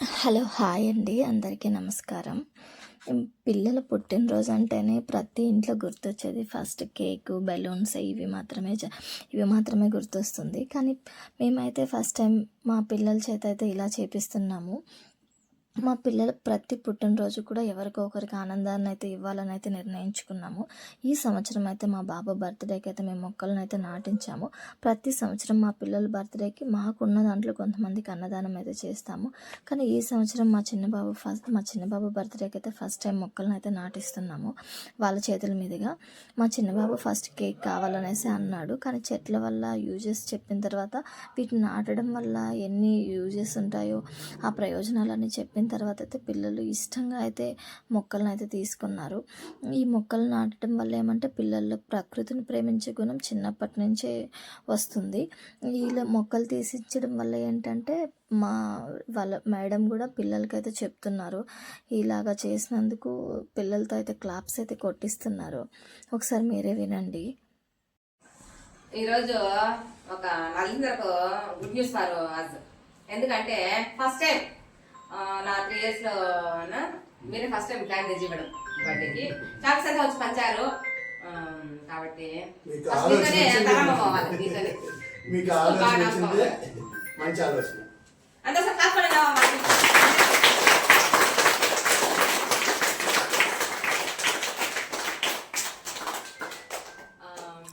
Hello hi అండి, అందరికీ నమస్కారం. పిల్లల పుట్టినరోజు అంటేనే ప్రతి ఇంట్లో గుర్తొచ్చేది ఫస్ట్ కేకు, బెలూన్స్ ఇవి మాత్రమే గుర్తొస్తుంది. కానీ మేమైతే ఫస్ట్ టైం మా పిల్లల చేత అయితే ఇలా చేపిస్తున్నాము. మా పిల్లల ప్రతి పుట్టినరోజు కూడా ఎవరికో ఒకరికి ఆనందాన్ని అయితే ఇవ్వాలని అయితే నిర్ణయించుకున్నాము. ఈ సంవత్సరం అయితే మా బాబు బర్త్డేకి అయితే మేము మొక్కలను అయితే నాటించాము. ప్రతి సంవత్సరం మా పిల్లల బర్త్డేకి మాకున్న దాంట్లో కొంతమందికి అన్నదానం అయితే చేస్తాము. కానీ ఈ సంవత్సరం మా చిన్నబాబు బర్త్డేకి అయితే ఫస్ట్ టైం మొక్కలను అయితే నాటిస్తున్నాము వాళ్ళ చేతుల మీదుగా. మా చిన్నబాబు ఫస్ట్ కేక్ కావాలనేసి అన్నాడు. కానీ చెట్ల వల్ల యూజెస్ చెప్పిన తర్వాత వీటిని నాటడం వల్ల ఎన్ని యూజెస్ ఉంటాయో ఆ ప్రయోజనాలన్నీ చెప్పిన తర్వాత అయితే పిల్లలు ఇష్టంగా అయితే మొక్కలను అయితే తీసుకున్నారు. ఈ మొక్కలు నాటడం వల్ల ఏమంటే పిల్లల్లో ప్రకృతిని ప్రేమించే గుణం చిన్నప్పటి నుంచే వస్తుంది. ఇలా మొక్కలు తీసిచ్చడం వల్ల ఏంటంటే వాళ్ళ మేడం కూడా పిల్లలకైతే చెప్తున్నారు. ఇలాగా చేసినందుకు పిల్లలతో అయితే క్లాప్స్ అయితే కొట్టిస్తున్నారు. ఒకసారి మీరే వినండి. ఈరోజు ఒక నలుగురికి గుడ్ న్యూస్ ఫర్ అస్. ఎందుకంటే ఫస్ట్ టైం నా 3 yearsలో మీరే ఫస్ట్ టైం ప్లాన్ తెచ్చి ఇవ్వడం బర్త్డేకి చాక్స్ అంతా వచ్చి పంచారు. కాబట్టి అంతా సార్ కాకపోతే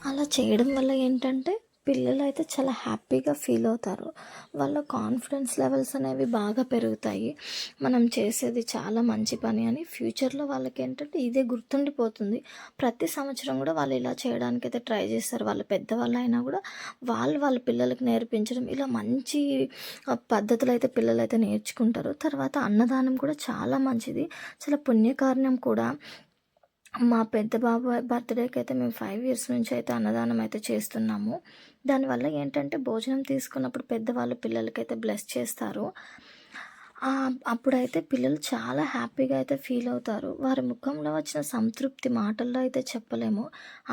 అలా చేయడం వల్ల ఏంటంటే పిల్లలు అయితే చాలా హ్యాపీగా ఫీల్ అవుతారు. వాళ్ళ కాన్ఫిడెన్స్ లెవెల్స్ అనేవి బాగా పెరుగుతాయి. మనం చేసేది చాలా మంచి పని అని ఫ్యూచర్లో వాళ్ళకి ఏంటంటే ఇదే గుర్తుండిపోతుంది. ప్రతి సంవత్సరం కూడా వాళ్ళు ఇలా చేయడానికి అయితే ట్రై చేస్తారు. వాళ్ళ పెద్దవాళ్ళు అయినా కూడా వాళ్ళ పిల్లలకి నేర్పించడం ఇలా మంచి పద్ధతులు అయితే పిల్లలు అయితే నేర్చుకుంటారు. తర్వాత అన్నదానం కూడా చాలా మంచిది, చాలా పుణ్యకార్యం కూడా. మా పెద్ద బాబు బర్త్డేకి అయితే మేము 5 years నుంచి అయితే అన్నదానం అయితే చేస్తున్నాము. దానివల్ల ఏంటంటే భోజనం తీసుకున్నప్పుడు పెద్దవాళ్ళు పిల్లలకైతే బ్లెస్ చేస్తారు. అప్పుడైతే పిల్లలు చాలా హ్యాపీగా అయితే ఫీల్ అవుతారు. వారి ముఖంలో వచ్చిన సంతృప్తి మాటల్లో అయితే చెప్పలేము.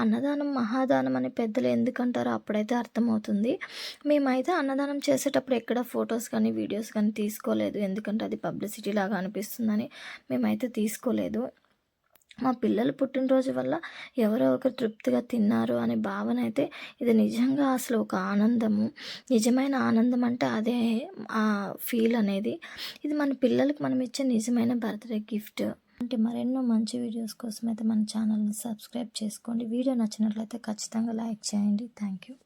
అన్నదానం మహాదానం అని పెద్దలు ఎందుకంటారో అప్పుడైతే అర్థమవుతుంది. మేమైతే అన్నదానం చేసేటప్పుడు ఎక్కడ ఫొటోస్ కానీ వీడియోస్ కానీ తీసుకోలేదు. ఎందుకంటే అది పబ్లిసిటీ లాగా అనిపిస్తుందని మేమైతే తీసుకోలేదు. మా పిల్లల పుట్టినరోజు వల్ల ఎవరో ఒకరు తృప్తిగా తిన్నారు అనే భావన అయితే ఇది నిజంగా అసలు ఒక ఆనందము. నిజమైన ఆనందం అంటే అదే ఆ ఫీల్ అనేది. ఇది మన పిల్లలకు మనం ఇచ్చే నిజమైన బర్త్డే గిఫ్ట్. అంటే మరెన్నో మంచి వీడియోస్ కోసం అయితే మన ఛానల్ని సబ్స్క్రైబ్ చేసుకోండి. వీడియో నచ్చినట్లయితే ఖచ్చితంగా లైక్ చేయండి. Thank you.